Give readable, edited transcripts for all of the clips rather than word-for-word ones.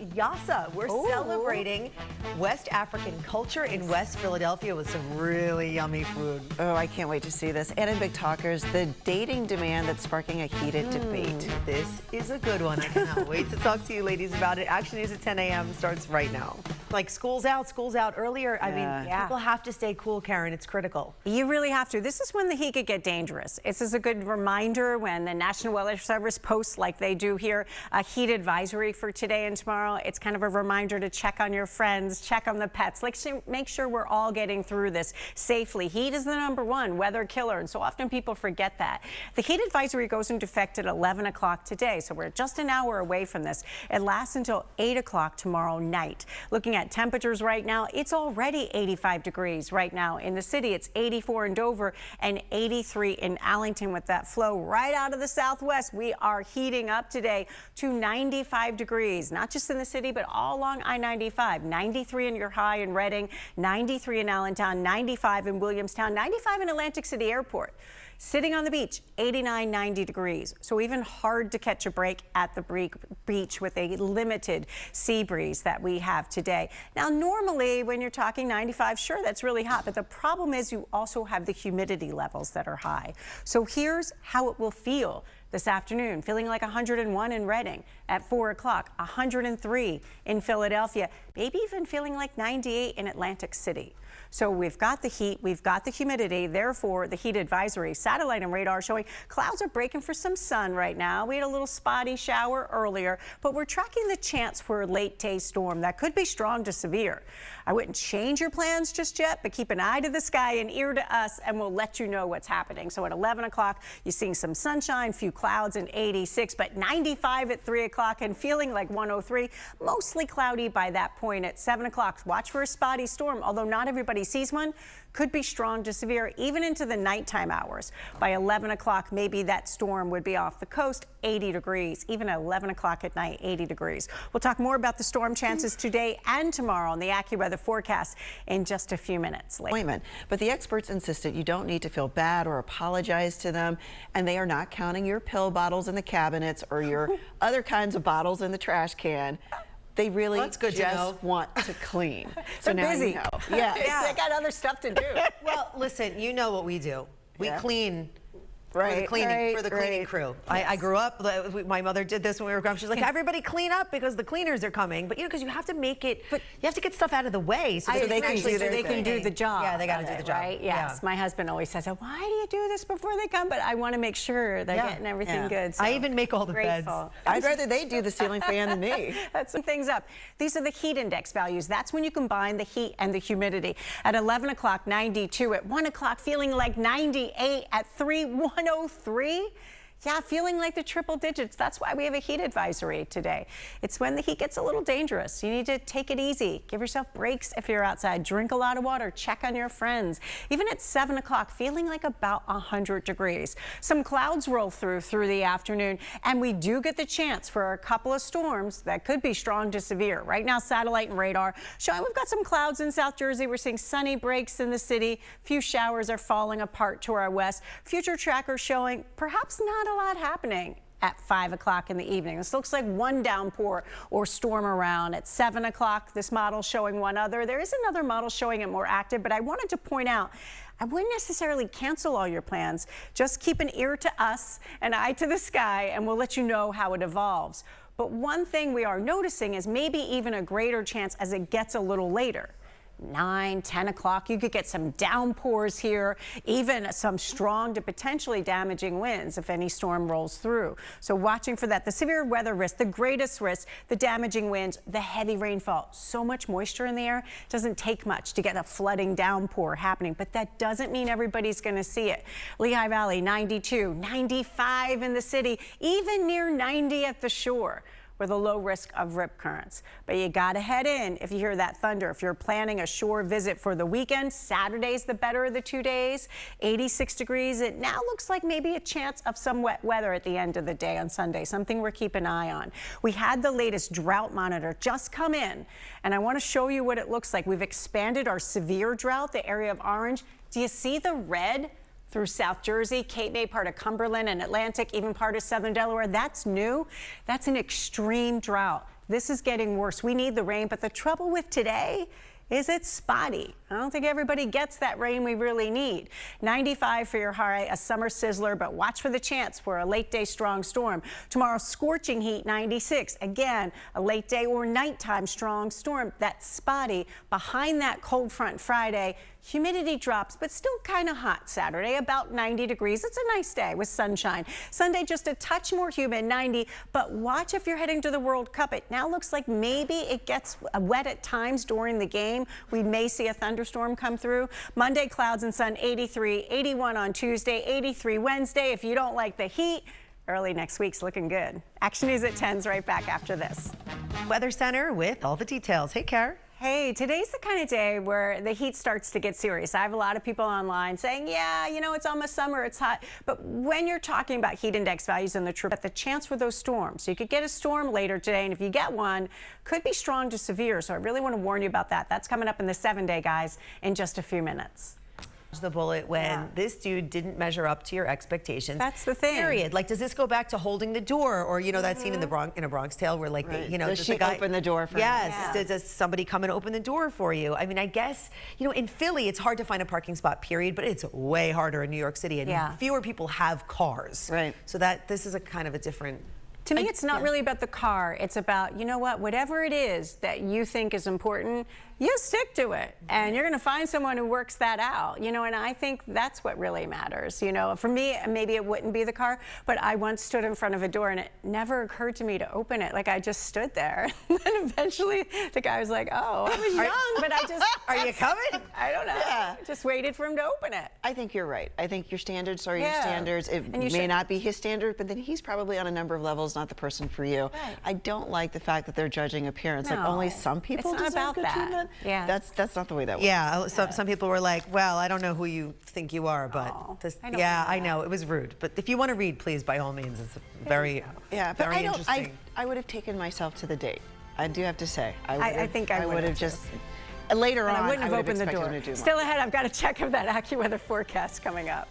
Yassa. We're celebrating West African culture in West Philadelphia with some really yummy food. Oh, I can't wait to see this. And in Big Talkers, the dating demand that's sparking a heated debate. This is a good one. I cannot wait to talk to you ladies about it. Action News at 10 a.m. starts right now. Like school's out earlier. I mean, people have to stay cool, Karen. It's critical. You really have to. This is when the heat could get dangerous. This is a good reminder when the National Weather Service posts, like they do here, a heat advisory for today and tomorrow. It's kind of a reminder to check on your friends, check on the pets. Like, make sure we're all getting through this safely. Heat is the #1 weather killer, and so often people forget that. The heat advisory goes into effect at 11 o'clock today, so we're just an hour away from this. It lasts until 8 o'clock tomorrow night. Looking at temperatures right now, it's already 85 degrees right now in the city. It's 84 in Dover and 83 in Allington. With that flow right out of the southwest, we are heating up today to 95 degrees, not just in the city, but all along I-95. 93 in your high in Reading, 93 in Allentown, 95 in Williamstown, 95 in Atlantic City Airport. Sitting on the beach, 89, 90 degrees. So even hard to catch a break at the beach with a limited sea breeze that we have today. Now, normally when you're talking 95, sure, that's really hot, but the problem is you also have the humidity levels that are high. So here's how it will feel this afternoon, feeling like 101 in Reading at 4 o'clock, 103 in Philadelphia, maybe even feeling like 98 in Atlantic City. So we've got the heat, we've got the humidity, therefore the heat advisory. Satellite and radar showing clouds are breaking for some sun right now. We had a little spotty shower earlier, but we're tracking the chance for a late day storm that could be strong to severe. I wouldn't change your plans just yet, but keep an eye to the sky and ear to us, and we'll let you know what's happening. So at 11 o'clock, you're seeing some sunshine, few clouds, and 86, but 95 at 3 o'clock and feeling like 103. Mostly cloudy by that point at 7 o'clock. Watch for a spotty storm, although not everybody sees one. Could be strong to severe even into the nighttime hours. By 11 o'clock, maybe that storm would be off the coast, 80 degrees. Even at 11 o'clock at night, 80 degrees. We'll talk more about the storm chances today and tomorrow on the AccuWeather forecast in just a few minutes. But the experts insisted you don't need to feel bad or apologize to them, and they are not counting your pill bottles in the cabinets or your other kinds of bottles in the trash can. They really just want to clean. So now busy. You know. Yeah. They got other stuff to do. Well, listen, you know what we do. We clean. For the cleaning crew. Yes. I grew up, my mother did this when we were growing up. She's like, everybody clean up because the cleaners are coming. But you know, because you have to make it, you have to get stuff out of the way so they can do the job. Yeah, they got to do the job. Right? Yes. Yeah. My husband always says, why do you do this before they come? But I want to make sure they're getting everything good. So I even make all the beds. I'd rather they do the ceiling fan than me. That's some things up. These are the heat index values. That's when you combine the heat and the humidity. At 11 o'clock, 92. At 1 o'clock, feeling like 98. At 3, 103. Yeah, feeling like the triple digits. That's why we have a heat advisory today. It's when the heat gets a little dangerous. You need to take it easy. Give yourself breaks if you're outside. Drink a lot of water. Check on your friends. Even at 7 o'clock, feeling like about 100 degrees. Some clouds roll through the afternoon, and we do get the chance for a couple of storms that could be strong to severe. Right now, satellite and radar showing we've got some clouds in South Jersey. We're seeing sunny breaks in the city. Few showers are falling apart to our west. Future tracker showing perhaps not a lot happening at 5 o'clock in the evening. This looks like one downpour or storm around. At 7 o'clock, this model showing one other. There is another model showing it more active, but I wanted to point out I wouldn't necessarily cancel all your plans. Just keep an ear to us, an eye to the sky, and we'll let you know how it evolves. But one thing we are noticing is maybe even a greater chance as it gets a little later. 9, 10 o'clock, you could get some downpours here, even some strong to potentially damaging winds if any storm rolls through. So watching for that. The severe weather risk, the greatest risk, the damaging winds, the heavy rainfall. So much moisture in the air, it doesn't take much to get a flooding downpour happening, but that doesn't mean everybody's going to see it. Lehigh Valley, 92, 95 in the city, even near 90 at the shore, with a low risk of rip currents. But you gotta head in if you hear that thunder. If you're planning a shore visit for the weekend, Saturday's the better of the 2 days. 86 degrees. It now looks like maybe a chance of some wet weather at the end of the day on Sunday, something we're keeping an eye on. We had the latest drought monitor just come in, and I want to show you what it looks like. We've expanded our severe drought, the area of orange. Do you see the red through South Jersey, Cape May, part of Cumberland and Atlantic, even part of southern Delaware? That's new. That's an extreme drought. This is getting worse. We need the rain, but the trouble with today is it's spotty. I don't think everybody gets that rain we really need. 95 for your high, a summer sizzler, but watch for the chance for a late day strong storm. Tomorrow, scorching heat, 96. Again, a late day or nighttime strong storm. That's spotty. Behind that cold front Friday, humidity drops, but still kind of hot Saturday, about 90 degrees. It's a nice day with sunshine. Sunday, just a touch more humid, 90, but watch if you're heading to the World Cup. It now looks like maybe it gets wet at times during the game. We may see a thunderstorm come through. Monday, clouds and sun, 83, 81 on Tuesday, 83 Wednesday. If you don't like the heat, early next week's looking good. Action News at 10's right back after this. Weather Center with all the details. Hey, Kara. Hey, today's the kind of day where the heat starts to get serious. I have a lot of people online saying, yeah, you know, it's almost summer, it's hot. But when you're talking about heat index values in the troop, the chance for those storms. So you could get a storm later today, and if you get one, could be strong to severe. So I really want to warn you about that. That's coming up in the 7-day, guys, in just a few minutes. The bullet when this dude didn't measure up to your expectations. That's the thing. Period. Like, does this go back to holding the door, or you know that scene in A Bronx Tale where like Right. you know Does just she the guy open the door for him? Yes. Does somebody come and open the door for you? I mean, I guess you know in Philly it's hard to find a parking spot. Period. But it's way harder in New York City, and fewer people have cars. Right. So that this is a kind of a different. To me, it's not really about the car. It's about, you know what, whatever it is that you think is important, you stick to it. And you're going to find someone who works that out, you know, and I think that's what really matters. You know, for me, maybe it wouldn't be the car, but I once stood in front of a door and it never occurred to me to open it. Like, I just stood there. And eventually the guy was like, oh, I was young, but I just... Are you coming? I don't know. Yeah. Just waited for him to open it. I think you're right. I think your standards are your standards. It And you may should- not be his standard, but then he's probably on a number of levels not the person for you. Right. I don't like the fact that they're judging appearance. Like No. only some people It's not deserve about good that. treatment. Yeah. That's not the way that works. Yeah. Some people were like, well, I don't know who you think you are, but Oh, this, I don't yeah, know I that. know it was rude. But if you want to read, please, by all means, it's very, Yeah, but very I don't. interesting. I would have taken myself to the date. I do have to say. I think I would would've have too. just. Later And on, I wouldn't have opened the expected door. him to do Still more. ahead, I've got to check if that AccuWeather forecast coming up.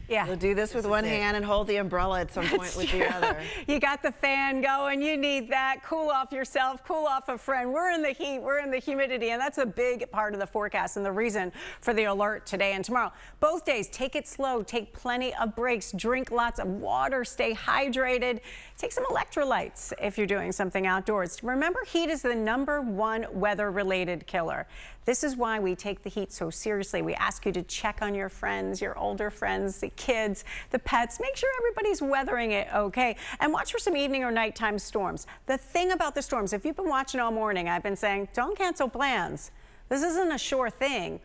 Yeah. We'll do this with one hand and hold the umbrella at some point with the other. You got the fan going, you need that. Cool off yourself, cool off a friend. We're in the heat, we're in the humidity, and that's a big part of the forecast and the reason for the alert today and tomorrow. Both days, take it slow, take plenty of breaks, drink lots of water, stay hydrated, take some electrolytes if you're doing something outdoors. Remember, heat is the #1 weather-related killer. This is why we take the heat so seriously. We ask you to check on your friends, your older friends, the kids, the pets. Make sure everybody's weathering it okay. And watch for some evening or nighttime storms. The thing about the storms, if you've been watching all morning, I've been saying, don't cancel plans. This isn't a sure thing.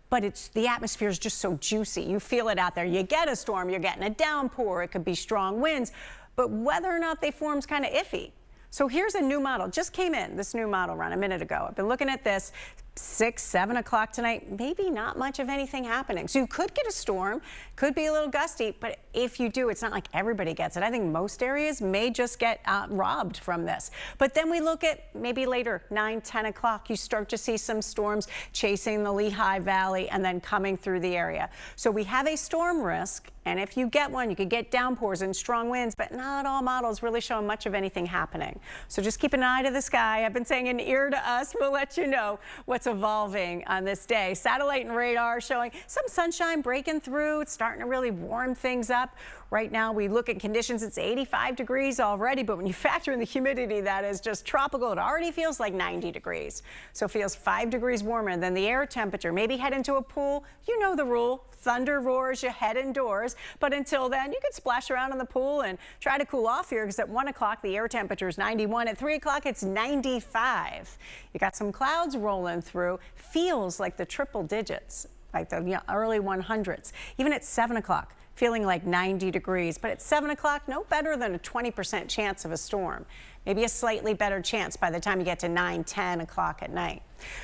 But the atmosphere is just so juicy. You feel it out there. You get a storm, you're getting a downpour. It could be strong winds. But whether or not they form is kind of iffy. So here's a new model. Just came in, this new model run a minute ago. I've been looking at this. 6, 7 o'clock tonight, maybe not much of anything happening. So you could get a storm, could be a little gusty, but if you do, it's not like everybody gets it. I think most areas may just get robbed from this. But then we look at maybe later, 9, 10 o'clock, you start to see some storms chasing the Lehigh Valley and then coming through the area. So we have a storm risk, and if you get one, you could get downpours and strong winds, but not all models really show much of anything happening. So just keep an eye to the sky. I've been saying an ear to us. We'll let you know what's evolving on this day. Satellite and radar showing some sunshine breaking through. It's starting to really warm things up. Right now, we look at conditions. It's 85 degrees already, but when you factor in the humidity, that is just tropical. It already feels like 90 degrees. So it feels 5 degrees warmer than the air temperature. Maybe head into a pool. You know the rule. Thunder roars, you head indoors. But until then, you can splash around in the pool and try to cool off here because at 1 o'clock, the air temperature is 91. At 3 o'clock, it's 95. You got some clouds rolling through. Feels like the triple digits, like the early 100s. Even at 7 o'clock, feeling like 90 degrees. But at 7 o'clock, no better than a 20% chance of a storm. Maybe a slightly better chance by the time you get to 9, 10 o'clock at night.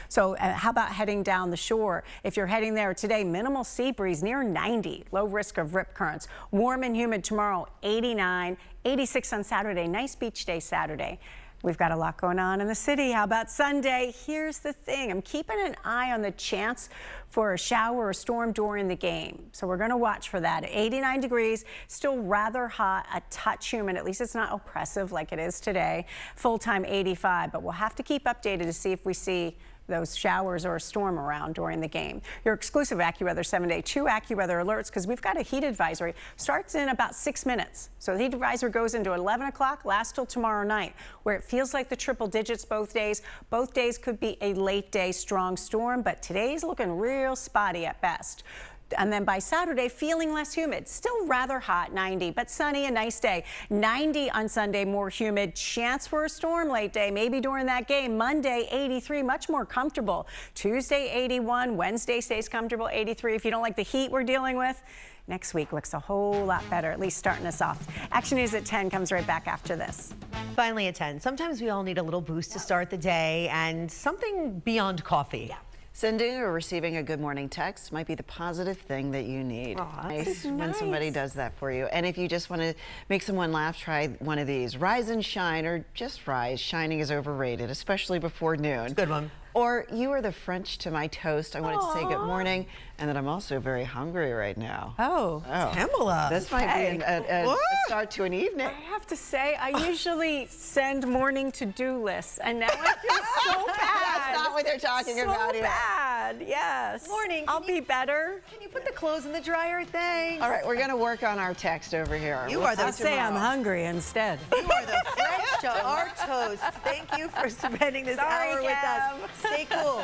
So how about heading down the shore? If you're heading there today, minimal sea breeze near 90, low risk of rip currents. Warm and humid tomorrow, 89, 86 on Saturday. Nice beach day Saturday. We've got a lot going on in the city. How about Sunday? Here's the thing. I'm keeping an eye on the chance for a shower or storm during the game. So we're going to watch for that. 89 degrees, still rather hot, a touch humid. At least it's not oppressive like it is today. Full-time 85, but we'll have to keep updated to see if we see those showers or a storm around during the game. Your exclusive AccuWeather 7-day 2 AccuWeather alerts, because we've got a heat advisory. Starts in about 6 minutes. So the heat advisory goes into 11 o'clock, lasts till tomorrow night, where it feels like the triple digits both days. Both days could be a late day strong storm, but today's looking real spotty at best. And then by Saturday, feeling less humid. Still rather hot, 90, but sunny, a nice day. 90 on Sunday, more humid. Chance for a storm late day, maybe during that game. Monday, 83, much more comfortable. Tuesday, 81. Wednesday stays comfortable, 83. If you don't like the heat we're dealing with, next week looks a whole lot better, at least starting us off. Action News at 10 comes right back after this. Finally at 10. Sometimes we all need a little boost to start the day and something beyond coffee. Yeah. Sending or receiving a good morning text might be the positive thing that you need. Nice when somebody does that for you. And if you just want to make someone laugh, try one of these. Rise and shine, or just rise. Shining is overrated, especially before noon. Good one. Or you are the French to my toast. I wanted to say good morning, and that I'm also very hungry right now. Oh, Pamela. This might be a start to an evening. I have to say, I usually send morning to-do lists, and now I feel so bad. That's not what they're talking about here. So bad, yes. Morning. I'll be better. Can you put the clothes in the dryer? Thanks. All right, we're going to work on our text over here. You are the I'll say I'm hungry instead. You are the French to our toast. Thank you for spending this hour with us. Stay cool.